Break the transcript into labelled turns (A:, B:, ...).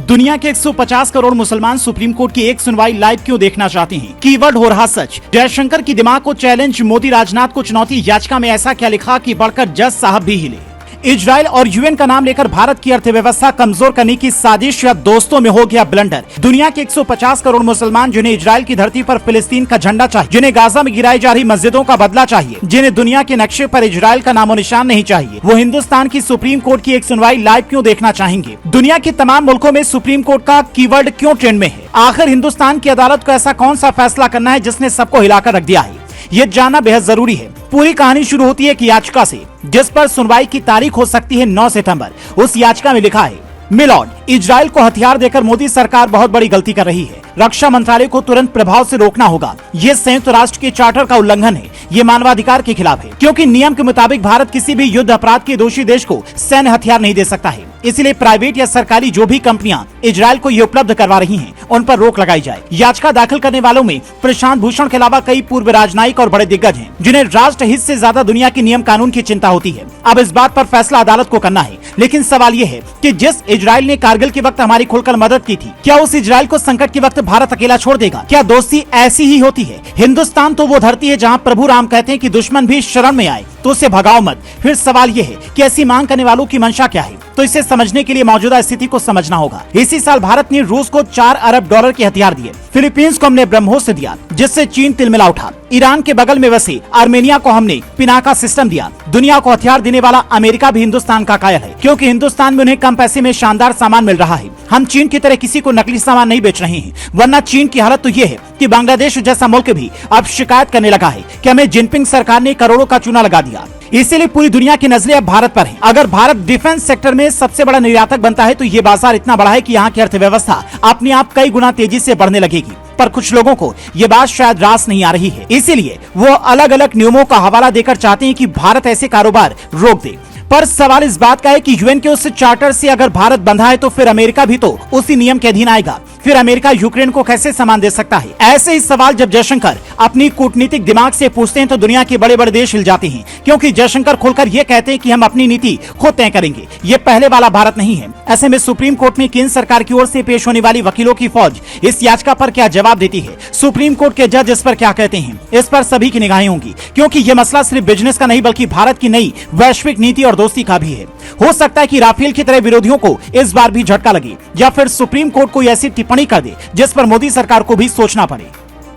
A: दुनिया के 150 करोड़ मुसलमान सुप्रीम कोर्ट की एक सुनवाई लाइव क्यों देखना चाहते हैं? कीवर्ड हो रहा सच। जयशंकर की दिमाग को चैलेंज, मोदी राजनाथ को चुनौती। याचिका में ऐसा क्या लिखा कि बढ़कर जज साहब भी हिले। इजराइल और यूएन का नाम लेकर भारत की अर्थव्यवस्था कमजोर करने की साजिश या दोस्तों में हो गया ब्लंडर। दुनिया के 150 करोड़ मुसलमान जिन्हें इजराइल की धरती पर फिलिस्तीन का झंडा चाहिए, जिन्हें गाजा में गिराई जा रही मस्जिदों का बदला चाहिए, जिन्हें दुनिया के नक्शे पर इजराइल का नामो निशान नहीं चाहिए, वो हिंदुस्तान की सुप्रीम कोर्ट की एक सुनवाई लाइव क्यों देखना चाहेंगे? दुनिया के तमाम मुल्कों में सुप्रीम कोर्ट का कीवर्ड क्यों ट्रेंड में है? आखिर हिंदुस्तान की अदालत को ऐसा कौन सा फैसला करना है जिसने सबको हिलाकर रख दिया है? ये जानना बेहद जरूरी है। पूरी कहानी शुरू होती है एक याचिका से, जिस पर सुनवाई की तारीख हो सकती है 9 सितंबर। उस याचिका में लिखा है, मिलॉर्ड, इजराइल को हथियार देकर मोदी सरकार बहुत बड़ी गलती कर रही है। रक्षा मंत्रालय को तुरंत प्रभाव से रोकना होगा। ये संयुक्त राष्ट्र के चार्टर का उल्लंघन है। ये मानवाधिकार के खिलाफ है, क्योंकि नियम के मुताबिक भारत किसी भी युद्ध अपराध के दोषी देश को सैन्य हथियार नहीं दे सकता है। इसलिए प्राइवेट या सरकारी जो भी कंपनियां इजराइल को ये उपलब्ध करवा रही हैं, उन पर रोक लगाई जाए। याचिका दाखिल करने वालों में प्रशांत भूषण के अलावा कई पूर्व राजनयिक और बड़े दिग्गज हैं, जिन्हें राष्ट्र हित से ज्यादा दुनिया के नियम कानून की चिंता होती है। अब इस बात पर फैसला अदालत को करना है, लेकिन सवाल ये है कि जिस इजराइल ने कारगिल के वक्त हमारी खुलकर मदद की थी, क्या उस इजराइल को संकट के वक्त भारत अकेला छोड़ देगा? क्या दोस्ती ऐसी ही होती है? हिंदुस्तान तो वो धरती है जहाँ प्रभु राम कहते हैं कि दुश्मन भी शरण में आए तो उसे भगाओ मत। फिर सवाल ये है कि ऐसी मांग करने वालों की मंशा क्या है? तो इसे समझने के लिए मौजूदा स्थिति को समझना होगा। इसी साल भारत ने रूस को $4 अरब के हथियार दिए। फिलीपींस को हमने ब्रह्मोस दिया, जिससे चीन तिलमिला उठा। ईरान के बगल में बसे आर्मेनिया को हमने पिनाका सिस्टम दिया। दुनिया को हथियार देने वाला अमेरिका भी हिंदुस्तान का कायल है, क्योंकि हिंदुस्तान में उन्हें कम पैसे में शानदार सामान मिल रहा है। हम चीन की तरह किसी को नकली सामान नहीं बेच रहे हैं, वरना चीन की हालत तो ये है कि बांग्लादेश जैसा मुल्क भी अब शिकायत करने लगा है कि हमें जिनपिंग सरकार ने करोड़ों का चूना लगा दिया। इसीलिए पूरी दुनिया की नजरें अब भारत पर हैं। अगर भारत डिफेंस सेक्टर में सबसे बड़ा निर्यातक बनता है, तो ये बाजार इतना बड़ा है कि यहाँ की अर्थव्यवस्था अपने आप कई गुना तेजी से बढ़ने लगेगी। पर कुछ लोगों को ये बात शायद रास नहीं आ रही है, इसीलिए वो अलग अलग नियमों का हवाला देकर चाहते हैं कि भारत ऐसे कारोबार रोक दे। पर सवाल इस बात का है कि यूएन के उस चार्टर से अगर भारत बंधा है, तो फिर अमेरिका भी तो उसी नियम के अधीन आएगा। फिर अमेरिका यूक्रेन को कैसे सामान दे सकता है? ऐसे ही सवाल जब जयशंकर अपनी कूटनीतिक दिमाग से पूछते हैं, तो दुनिया के बड़े बड़े देश हिल जाते हैं, क्योंकि जयशंकर खुलकर ये कहते हैं कि हम अपनी नीति खुद तय करेंगे। ये पहले वाला भारत नहीं है। ऐसे में सुप्रीम कोर्ट में केंद्र सरकार की ओर से पेश होने वाली वकीलों की फौज इस याचिका पर क्या जवाब देती है? सुप्रीम कोर्ट के जज इस पर क्या कहते हैं? इस पर सभी की निगाहें होंगी, क्योंकि ये मसला सिर्फ बिजनेस का नहीं, बल्कि भारत की नई वैश्विक नीति और दोस्ती का भी है। हो सकता है कि राफेल की तरह विरोधियों को इस बार भी झटका लगे, या फिर सुप्रीम कोर्ट कोई ऐसी टिप्पणी कर दे जिस पर मोदी सरकार को भी सोचना पड़े।